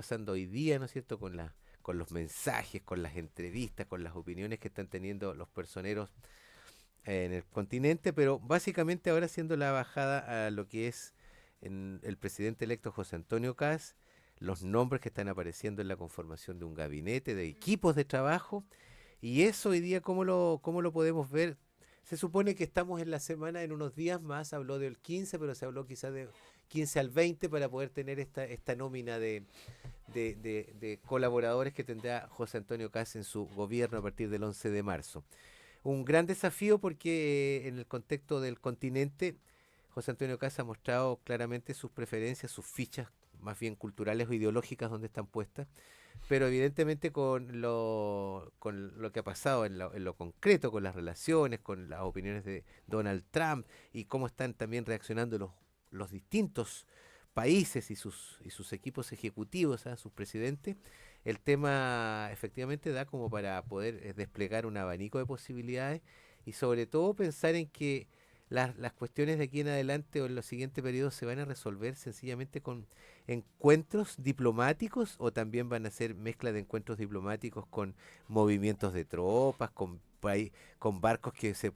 pasando hoy día, ¿no es cierto?, con los mensajes, con las entrevistas, con las opiniones que están teniendo los personeros en el continente, pero básicamente ahora haciendo la bajada a lo que es el presidente electo José Antonio Kast, los nombres que están apareciendo en la conformación de un gabinete, de equipos de trabajo, y eso hoy día, cómo lo podemos ver? Se supone que estamos en la semana, en unos días más, habló del 15, pero se habló quizás de 15 al 20 para poder tener esta nómina de colaboradores que tendrá José Antonio Kast en su gobierno a partir del 11 de marzo. Un gran desafío porque en el contexto del continente, José Antonio Kast ha mostrado claramente sus preferencias, sus fichas más bien culturales o ideológicas donde están puestas, pero evidentemente con lo que ha pasado en lo concreto, con las relaciones, con las opiniones de Donald Trump y cómo están también reaccionando los distintos países y sus equipos ejecutivos, ¿ah? Sus presidentes, el tema efectivamente da como para poder desplegar un abanico de posibilidades y sobre todo pensar en que las cuestiones de aquí en adelante o en los siguientes periodos se van a resolver sencillamente con encuentros diplomáticos o también van a ser mezcla de encuentros diplomáticos con movimientos de tropas, con barcos que se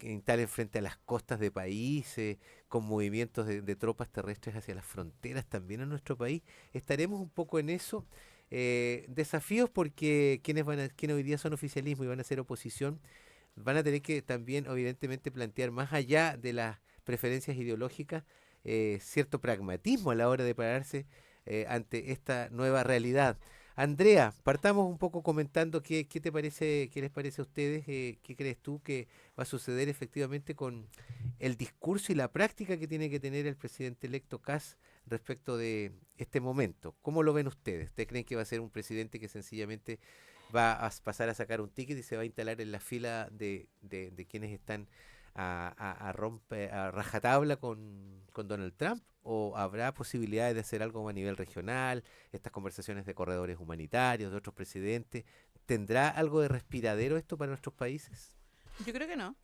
instalen frente a las costas de países, con movimientos de tropas terrestres hacia las fronteras también en nuestro país. Estaremos un poco en eso. Desafíos porque quienes hoy día son oficialismo y van a ser oposición van a tener que también, evidentemente, plantear más allá de las preferencias ideológicas cierto pragmatismo a la hora de pararse ante esta nueva realidad. Andrea, partamos un poco comentando qué te parece, qué les parece a ustedes, qué crees tú que va a suceder efectivamente con el discurso y la práctica que tiene que tener el presidente electo Kast respecto de este momento. ¿Cómo lo ven ustedes? ¿Ustedes creen que va a ser un presidente que sencillamente va a pasar a sacar un ticket y se va a instalar en la fila de quienes están a rajatabla con Donald Trump? ¿O habrá posibilidades de hacer algo a nivel regional? Estas conversaciones de corredores humanitarios, de otros presidentes. ¿Tendrá algo de respiradero esto para nuestros países? Yo creo que no.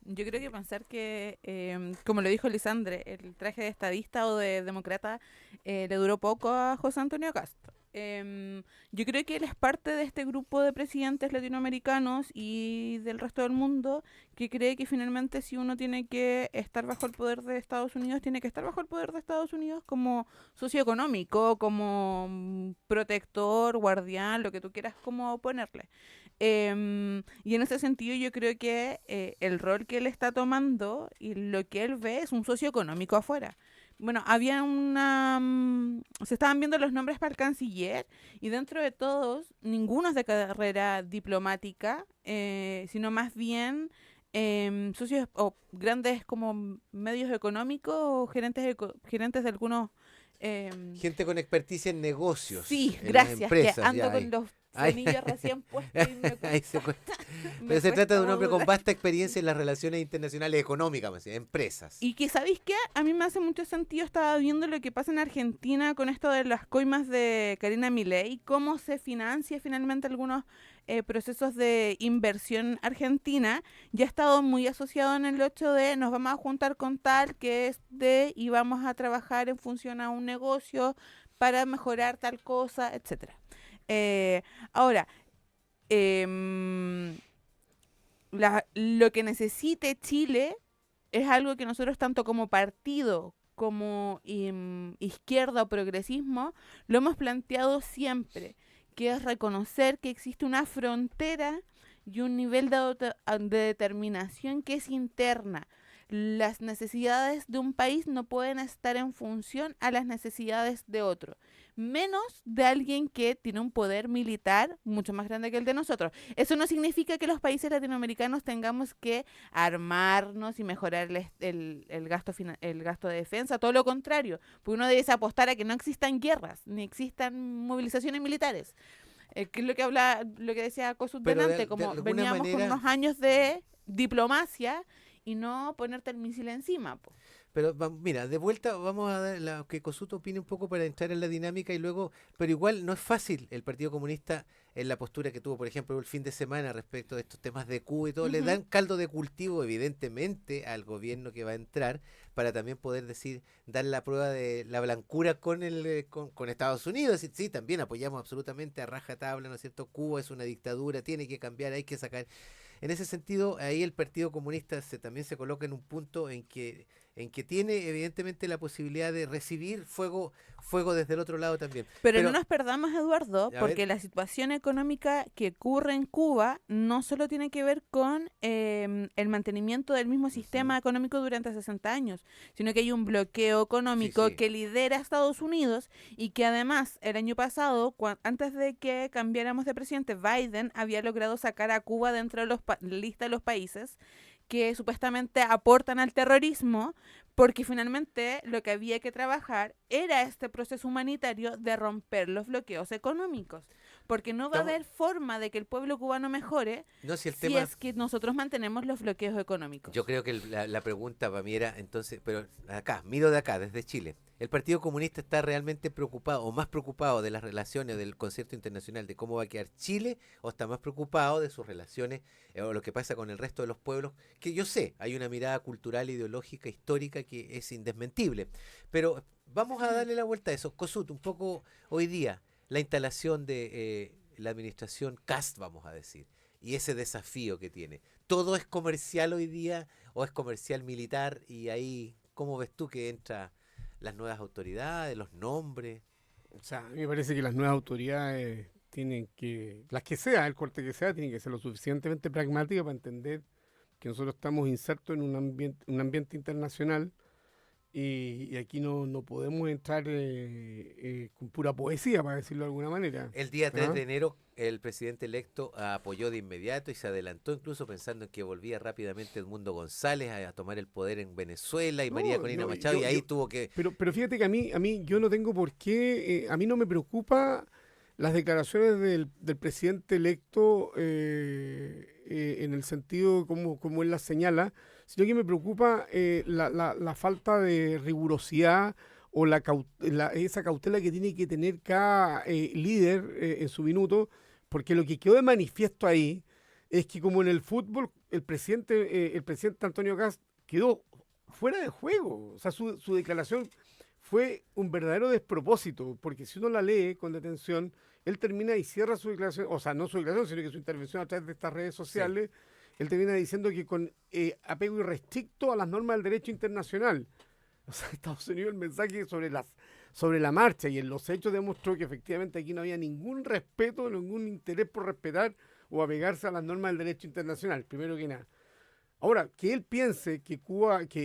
Yo creo que pensar que, como lo dijo Lisandre, el traje de estadista o de demócrata le duró poco a José Antonio Cast. Yo creo que él es parte de este grupo de presidentes latinoamericanos y del resto del mundo que cree que finalmente si uno tiene que estar bajo el poder de Estados Unidos, tiene que estar bajo el poder de Estados Unidos como socio económico, como protector, guardián, lo que tú quieras como ponerle. Y en ese sentido yo creo que el rol que él está tomando y lo que él ve es un socio económico afuera. Bueno, había se estaban viendo los nombres para el canciller y dentro de todos, ninguno es de carrera diplomática, sino más bien socios o grandes como medios económicos o gerentes de algunos... em, Gente con experticia en sí, negocios, en las gracias, que empresas, ando ya con ahí. los Ay, frenillos recién puestos y me ahí cuesta, pero me se trata cuesta de un hombre con modular. vasta experiencia en las relaciones internacionales económicas, más bien, empresas. Y que, ¿sabéis qué? A mí me hace mucho sentido, estaba viendo lo que pasa en Argentina con esto de las coimas de Karina Milei, cómo se financia finalmente algunos procesos de inversión argentina, ya ha estado muy asociado en el hecho de nos vamos a juntar con tal que es de y vamos a trabajar en función a un negocio para mejorar tal cosa, etcétera. Eh, ahora, em, lo que necesite Chile es algo que nosotros tanto como partido como izquierda o progresismo lo hemos planteado siempre, que es reconocer que existe una frontera y un nivel de determinación que es interna. Las necesidades de un país no pueden estar en función a las necesidades de otro, menos de alguien que tiene un poder militar mucho más grande que el de nosotros. Eso no significa que los países latinoamericanos tengamos que armarnos y mejorar el gasto de defensa, todo lo contrario, porque uno debe apostar a que no existan guerras, ni existan movilizaciones militares, que es lo que decía Cosut Pero delante, de como alguna veníamos con manera, unos años de diplomacia y no ponerte el misil encima, po. pero mira, de vuelta vamos a dar que Cosuto opine un poco para entrar en la dinámica y luego, pero igual no es fácil el Partido Comunista en la postura que tuvo, por ejemplo, el fin de semana respecto de estos temas de Cuba y todo, le Ujú. dan caldo de cultivo evidentemente al gobierno que va a entrar para también poder decir, dar la prueba de la blancura con con Estados Unidos. Decir, sí, también apoyamos absolutamente a rajatabla, ¿no es cierto? Cuba es una dictadura, tiene que cambiar, hay que sacar. En ese sentido, ahí el Partido Comunista también se coloca en un punto en que tiene evidentemente la posibilidad de recibir fuego desde el otro lado también. Pero no Pero, nos perdamos, Eduardo, a ver, porque la situación económica que ocurre en Cuba no solo tiene que ver con el mantenimiento del mismo ujú, sistema económico durante 60 años, sino que hay un bloqueo sí, económico sí, que lidera Estados Unidos y que además el año pasado, antes de que cambiáramos de presidente, Biden había logrado sacar a Cuba dentro de la lista de los países que supuestamente aportan al terrorismo, porque finalmente lo que había que trabajar era este proceso humanitario de romper los bloqueos económicos, porque no va a estamos, haber forma de que el pueblo cubano mejore no si el si tema. es que nosotros mantenemos los bloqueos Yo económicos. creo que la pregunta para mí era, entonces, pero acá, miro de acá, desde Chile. ¿El Partido Comunista está realmente preocupado o más preocupado de las relaciones del concierto internacional, de cómo va a quedar Chile, o está más preocupado de sus relaciones o lo que pasa con el resto de los pueblos? Que yo sé, hay una mirada cultural, ideológica, histórica que es indesmentible. Pero vamos a darle la vuelta a eso. Cosut, un poco hoy día, la instalación de la administración CAST, vamos a decir, y ese desafío que tiene. ¿Todo es comercial hoy día o es comercial militar? Y ahí, ¿cómo ves tú que entran las nuevas autoridades, los nombres? O sea, a mí me parece que las nuevas autoridades tienen que, las que sea, el corte que sea, tienen que ser lo suficientemente pragmáticas para entender que nosotros estamos insertos en un ambiente internacional y aquí no podemos entrar con pura poesía, para decirlo de alguna manera. El día 3 ¿Ah? de enero el presidente electo apoyó de inmediato y se adelantó incluso pensando en que volvía rápidamente Edmundo González a tomar el poder en Venezuela y María No, Corina Machado y ahí tuvo que... pero fíjate que a mí yo no tengo por qué, a mí no me preocupa las declaraciones del presidente electo en el sentido como él las señala, sino que me preocupa la falta de rigurosidad o esa cautela que tiene que tener cada líder en su minuto, porque lo que quedó de manifiesto ahí es que como en el fútbol, el presidente Antonio Kast quedó fuera de juego. O sea, su declaración fue un verdadero despropósito, porque si uno la lee con detención, él termina y cierra su declaración, o sea, no su declaración, sino que su intervención a través de estas redes Sí, sociales, él termina diciendo que con apego irrestricto a las normas del derecho internacional. O sea, Estados Unidos el mensaje sobre la marcha y en los hechos demostró que efectivamente aquí no había ningún respeto, ningún interés por respetar o apegarse a las normas del derecho internacional, primero que nada. Ahora, que él piense que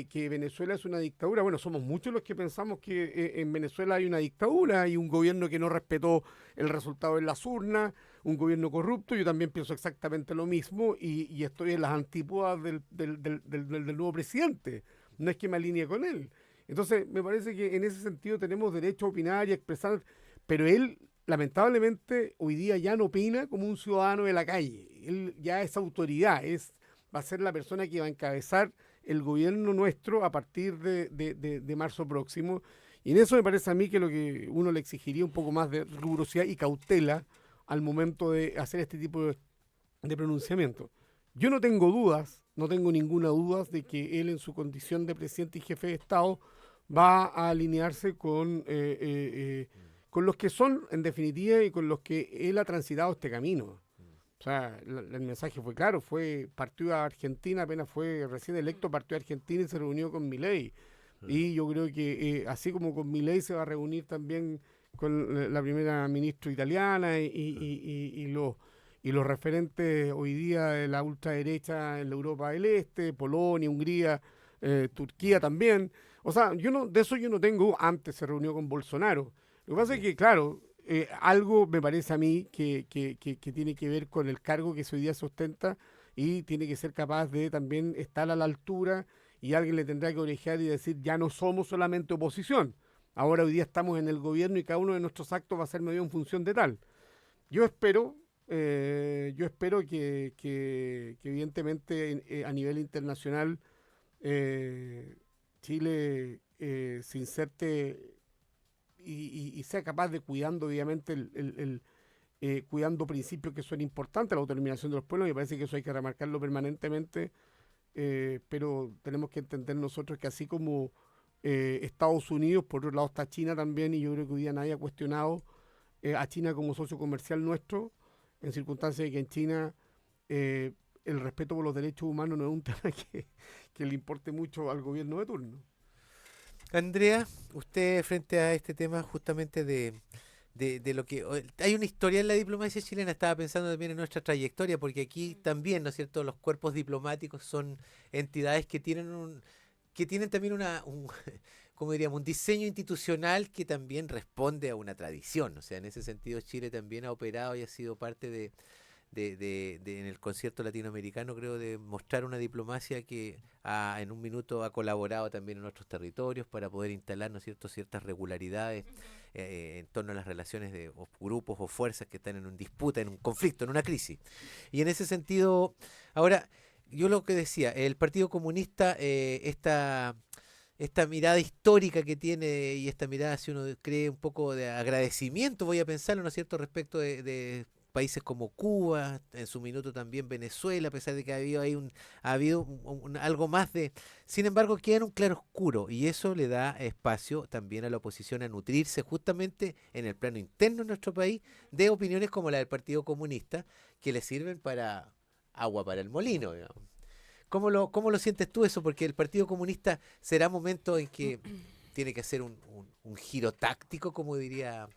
que Venezuela es una dictadura, bueno, somos muchos los que pensamos que en Venezuela hay una dictadura, hay un gobierno que no respetó el resultado de las urnas, un gobierno corrupto, yo también pienso exactamente lo mismo y estoy en las antípodas del nuevo presidente, no es que me alinee con él. Entonces, me parece que en ese sentido tenemos derecho a opinar y a expresar, pero él lamentablemente hoy día ya no opina como un ciudadano de la calle, él ya es autoridad, va a ser la persona que va a encabezar el gobierno nuestro a partir de marzo próximo. Y en eso me parece a mí que lo que uno le exigiría un poco más de rigurosidad y cautela al momento de hacer este tipo de pronunciamiento. Yo no tengo dudas, no tengo ninguna duda de que él en su condición de presidente y jefe de Estado va a alinearse con los que son, en definitiva, y con los que él ha transitado este camino. O sea, el mensaje fue claro, partió a Argentina, apenas fue recién electo, partió a Argentina y se reunió con Milei. Y yo creo que así como con Milei se va a reunir también con la primera ministra italiana y los referentes hoy día de la ultraderecha en la Europa del Este, Polonia, Hungría, Turquía también. O sea, de eso yo no tengo, antes se reunió con Bolsonaro. Lo que pasa es ya. que, claro, algo me parece a mí que tiene que ver con el cargo que hoy día se ostenta y tiene que ser capaz de también estar a la altura y alguien le tendrá que orejear y decir, ya no somos solamente oposición. Ahora hoy día estamos en el gobierno y cada uno de nuestros actos va a ser medio en función de tal. Yo espero, que evidentemente a nivel internacional Chile se inserte y sea capaz de cuidando obviamente cuidando principios que son importantes, la autodeterminación de los pueblos, me parece que eso hay que remarcarlo permanentemente, pero tenemos que entender nosotros que así como Estados Unidos, por otro lado está China también, y yo creo que hoy día nadie ha cuestionado a China como socio comercial nuestro, en circunstancias de que en China eh, el respeto por los derechos humanos no es un tema que le importe mucho al gobierno de turno. Andrea, usted frente a este tema justamente de lo que... Hay una historia en la diplomacia chilena, estaba pensando también en nuestra trayectoria, porque aquí también, ¿no es cierto?, los cuerpos diplomáticos son entidades que tienen que tienen también como diríamos, un diseño institucional que también responde a una tradición. O sea, en ese sentido Chile también ha operado y ha sido parte en el concierto latinoamericano, creo, de mostrar una diplomacia que en un minuto ha colaborado también en nuestros territorios para poder instalar, ¿no es cierto?, ciertas regularidades en torno a las relaciones de grupos o fuerzas que están en una disputa, en un conflicto, en una crisis. Y en ese sentido, ahora, yo lo que decía, el Partido Comunista, esta mirada histórica que tiene y esta mirada, si uno cree un poco de agradecimiento, voy a pensarlo, ¿no es cierto?, respecto de países como Cuba, en su minuto también Venezuela, a pesar de que ha habido algo más de... Sin embargo, queda en un claroscuro y eso le da espacio también a la oposición a nutrirse justamente en el plano interno de nuestro país de opiniones como la del Partido Comunista que le sirven para agua para el molino, digamos. ¿Cómo lo sientes tú eso? Porque el Partido Comunista será momento en que tiene que hacer un giro táctico, como diría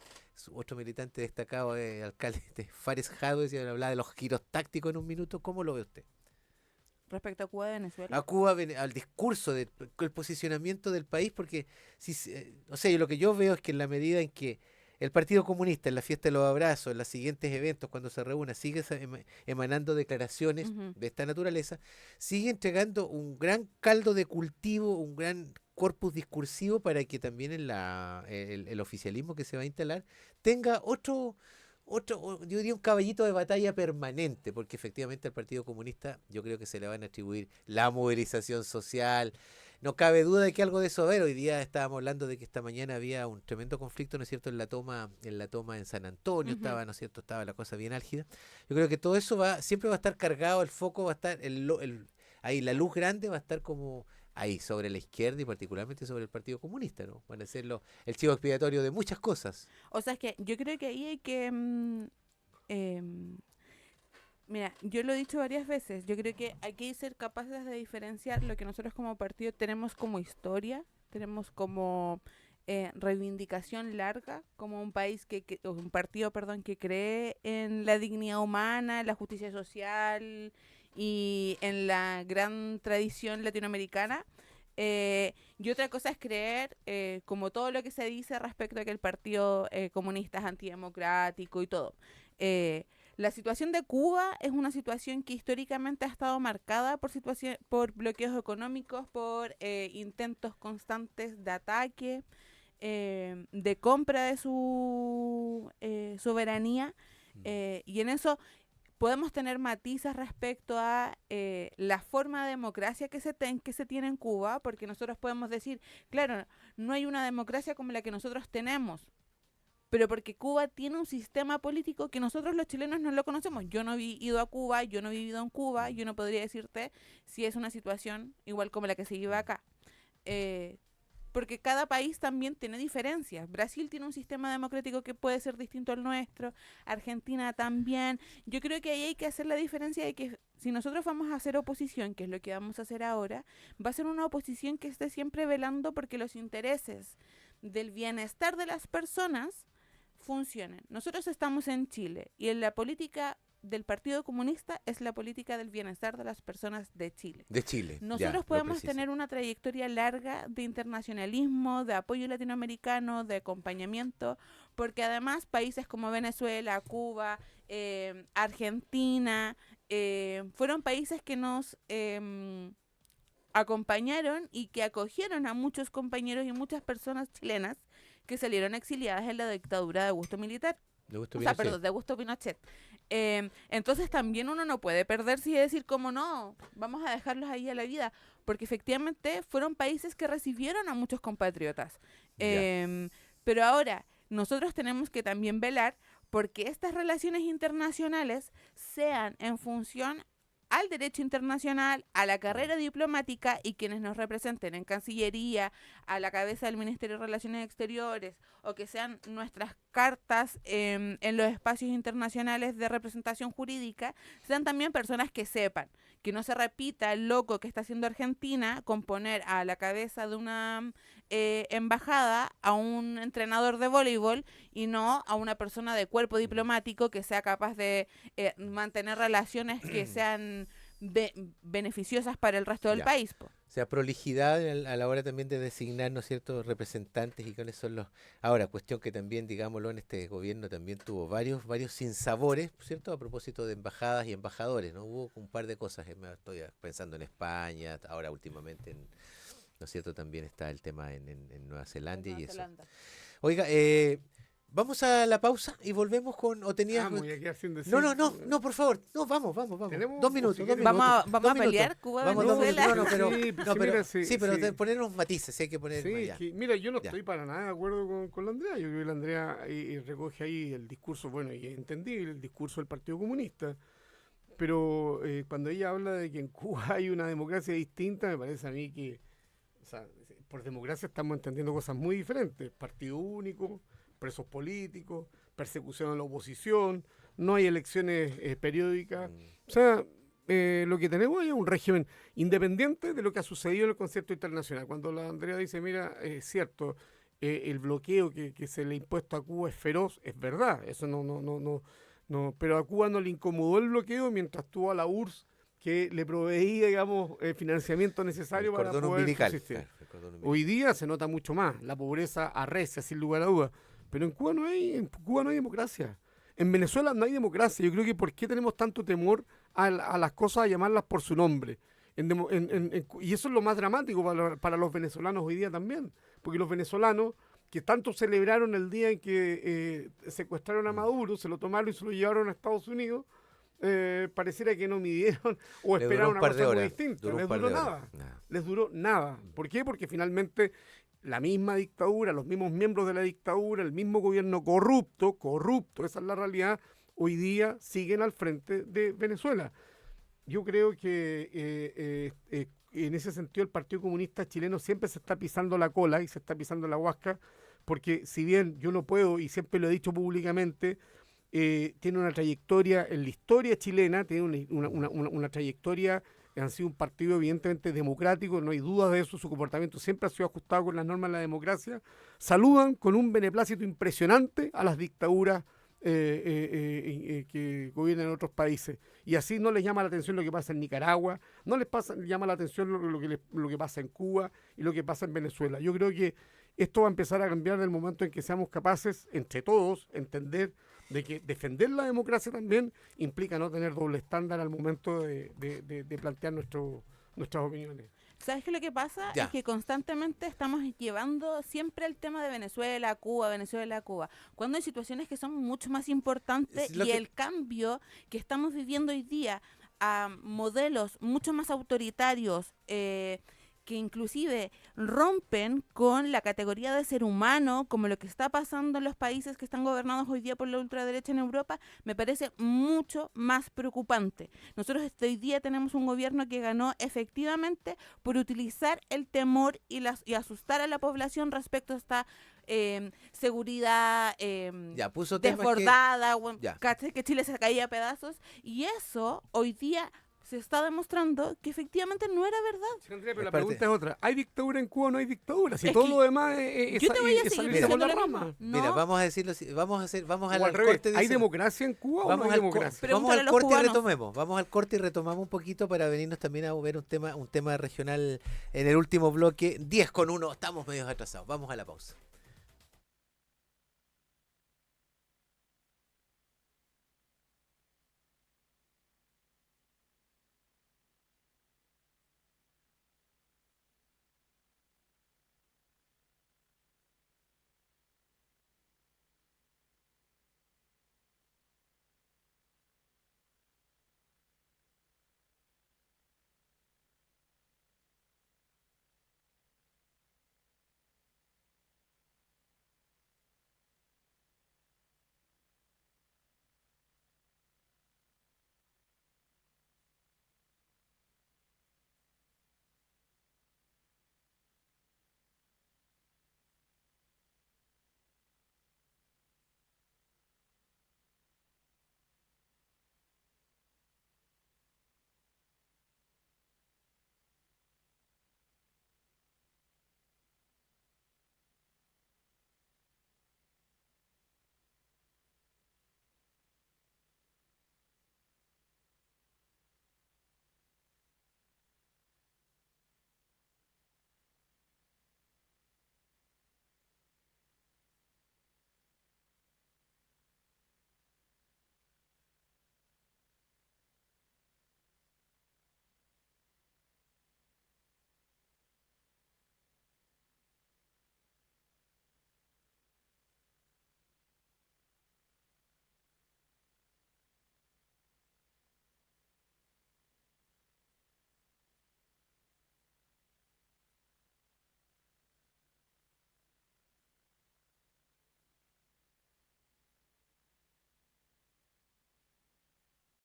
otro militante destacado, alcalde de Fares Jadwe, decía, hablaba de los giros tácticos en un minuto. ¿Cómo lo ve usted? Respecto a Cuba y Venezuela. A Cuba, al discurso, el posicionamiento del país, porque o sea, lo que yo veo es que en la medida en que el Partido Comunista en la fiesta de los abrazos, en los siguientes eventos, cuando se reúna, sigue emanando declaraciones de esta naturaleza, sigue entregando un gran caldo de cultivo, un gran corpus discursivo para que también el oficialismo que se va a instalar tenga otro, yo diría un caballito de batalla permanente, porque efectivamente al Partido Comunista yo creo que se le van a atribuir la movilización social. No cabe duda de que algo de eso va a haber. Hoy día estábamos hablando de que esta mañana había un tremendo conflicto, ¿no es cierto?, en la toma en San Antonio, estaba, ¿no es cierto?, estaba la cosa bien álgida. Yo creo que todo eso siempre va a estar cargado, el foco va a estar, ahí la luz grande va a estar como ahí, sobre la izquierda y particularmente sobre el Partido Comunista, ¿no? Van a ser el chivo expiatorio de muchas cosas. O sea, es que yo creo que ahí hay que... mira, yo lo he dicho varias veces, yo creo que hay que ser capaces de diferenciar lo que nosotros como partido tenemos como historia, tenemos como reivindicación larga, como un país un partido, perdón, que cree en la dignidad humana, en la justicia social y en la gran tradición latinoamericana. Y otra cosa es creer, como todo lo que se dice respecto a que el Partido Comunista es antidemocrático y todo. La situación de Cuba es una situación que históricamente ha estado marcada por bloqueos económicos, por intentos constantes de ataque, de compra de su soberanía, y en eso podemos tener matices respecto a la forma de democracia que se tiene en Cuba, porque nosotros podemos decir, claro, no hay una democracia como la que nosotros tenemos, pero porque Cuba tiene un sistema político que nosotros los chilenos no lo conocemos. Yo no he ido a Cuba, yo no he vivido en Cuba, yo no podría decirte si es una situación igual como la que se vive acá. Porque cada país también tiene diferencias. Brasil tiene un sistema democrático que puede ser distinto al nuestro, Argentina también. Yo creo que ahí hay que hacer la diferencia de que si nosotros vamos a hacer oposición, que es lo que vamos a hacer ahora, va a ser una oposición que esté siempre velando porque los intereses del bienestar de las personas funcionen. Nosotros estamos en Chile y en la política del Partido Comunista es la política del bienestar de las personas de Chile. De Chile. Nosotros podemos tener una trayectoria larga de internacionalismo, de apoyo latinoamericano, de acompañamiento, porque además países como Venezuela, Cuba, Argentina, fueron países que nos acompañaron y que acogieron a muchos compañeros y muchas personas chilenas que salieron exiliadas en la dictadura de Augusto Militar. De Augusto Pinochet. Entonces también uno no puede perderse y decir como no, vamos a dejarlos ahí a la vida, porque efectivamente fueron países que recibieron a muchos compatriotas. Pero ahora nosotros tenemos que también velar porque estas relaciones internacionales sean en función al derecho internacional, a la carrera diplomática y quienes nos representen en Cancillería, a la cabeza del Ministerio de Relaciones Exteriores, o que sean nuestras cartas en los espacios internacionales de representación jurídica, sean también personas que sepan, que no se repita el loco que está haciendo Argentina con poner a la cabeza de una embajada a un entrenador de voleibol y no a una persona de cuerpo diplomático que sea capaz de mantener relaciones que sean beneficiosas para el resto del Ya. país. Po. O sea, prolijidad a la hora también de designar, ¿no es cierto?, representantes y cuáles son los... Ahora, cuestión que también, digámoslo, en este gobierno también tuvo varios sinsabores, ¿cierto?, a propósito de embajadas y embajadores, ¿no? Hubo un par de cosas, estoy pensando en España, ahora últimamente, ¿no es cierto?, también está el tema en Nueva Zelanda y eso. Oiga, vamos a la pausa y volvemos con... ¿O tenías...? Vamos, ya queda sin decir. No, por favor. No, vamos. ¿Tenemos? 2 minutos, Si 2 quieres- minutos. Vamos a 2 pelear minutos. Cuba, Vamos, 2 Venezuela. minutos, pero... Sí, no, sí, pero mira, sí, sí, pero sí. poner unos matices, hay que poner Sí, ya. mira, yo no Ya. estoy para nada de acuerdo con la Andrea. Yo creo que la Andrea recoge ahí el discurso, bueno, y entendí el discurso del Partido Comunista, pero cuando ella habla de que en Cuba hay una democracia distinta, me parece a mí que, o sea, por democracia estamos entendiendo cosas muy diferentes. Partido único, presos políticos, persecución a la oposición, no hay elecciones periódicas. O sea, lo que tenemos es un régimen independiente de lo que ha sucedido en el concierto internacional. Cuando la Andrea dice, mira, es cierto, el bloqueo que se le ha impuesto a Cuba es feroz, es verdad, eso no, pero a Cuba no le incomodó el bloqueo mientras tuvo a la URSS que le proveía, digamos, financiamiento necesario El para cordón poder umbilical. subsistir. Claro, el cordón umbilical. Hoy día se nota mucho más, la pobreza arrecia sin lugar a dudas, pero en Cuba no hay democracia. En Venezuela no hay democracia. Yo creo que ¿por qué tenemos tanto temor a las cosas, a llamarlas por su nombre? Y eso es lo más dramático para los venezolanos hoy día también, porque los venezolanos que tanto celebraron el día en que secuestraron a Maduro, se lo tomaron y se lo llevaron a Estados Unidos, pareciera que no midieron o Le duró esperaron un una par de cosa muy horas, distinta. duró un Les par duró de horas. nada. Nada. Les duró nada. ¿Por qué? Porque finalmente la misma dictadura, los mismos miembros de la dictadura, el mismo gobierno corrupto, esa es la realidad, hoy día siguen al frente de Venezuela. Yo creo que en ese sentido el Partido Comunista Chileno siempre se está pisando la cola y se está pisando la huasca, porque si bien yo no puedo, y siempre lo he dicho públicamente, tiene una trayectoria en la historia chilena, tiene una trayectoria, han sido un partido evidentemente democrático, no hay duda de eso, su comportamiento siempre ha sido ajustado con las normas de la democracia, saludan con un beneplácito impresionante a las dictaduras que gobiernan en otros países. Y así no les llama la atención lo que pasa en Nicaragua, no les llama la atención lo que pasa en Cuba y lo que pasa en Venezuela. Yo creo que esto va a empezar a cambiar en el momento en que seamos capaces, entre todos, entender de que defender la democracia también implica no tener doble estándar al momento de plantear nuestras opiniones. ¿Sabes qué lo que pasa? Ya. Es que constantemente estamos llevando siempre el tema de Venezuela, Cuba, cuando hay situaciones que son mucho más importantes Es lo y que- el cambio que estamos viviendo hoy día a modelos mucho más autoritarios, que inclusive rompen con la categoría de ser humano, como lo que está pasando en los países que están gobernados hoy día por la ultraderecha en Europa, me parece mucho más preocupante. Nosotros hoy día tenemos un gobierno que ganó efectivamente por utilizar el temor y asustar a la población respecto a esta seguridad Ya, puso temas desbordada, Ya. que Chile se caía a pedazos, y eso hoy día se está demostrando que efectivamente no era verdad. Sí, Andrea, pero Es la parte- pregunta es otra. ¿Hay dictadura en Cuba o no hay dictadura? Si Es todo que lo demás es yo te voy a seguir salirse diciendo por la lo mismo. rama. No, Mira, vamos a decirlo así, vamos O al al revés, corte de ¿hay ese- democracia en Cuba o no Vamos hay al, democracia? vamos Pregúntale al a los corte y cubanos. retomemos. Vamos al corte y retomamos un poquito para venirnos también a ver un tema regional en el último bloque. 10 con 1, estamos medio atrasados. Vamos a la pausa.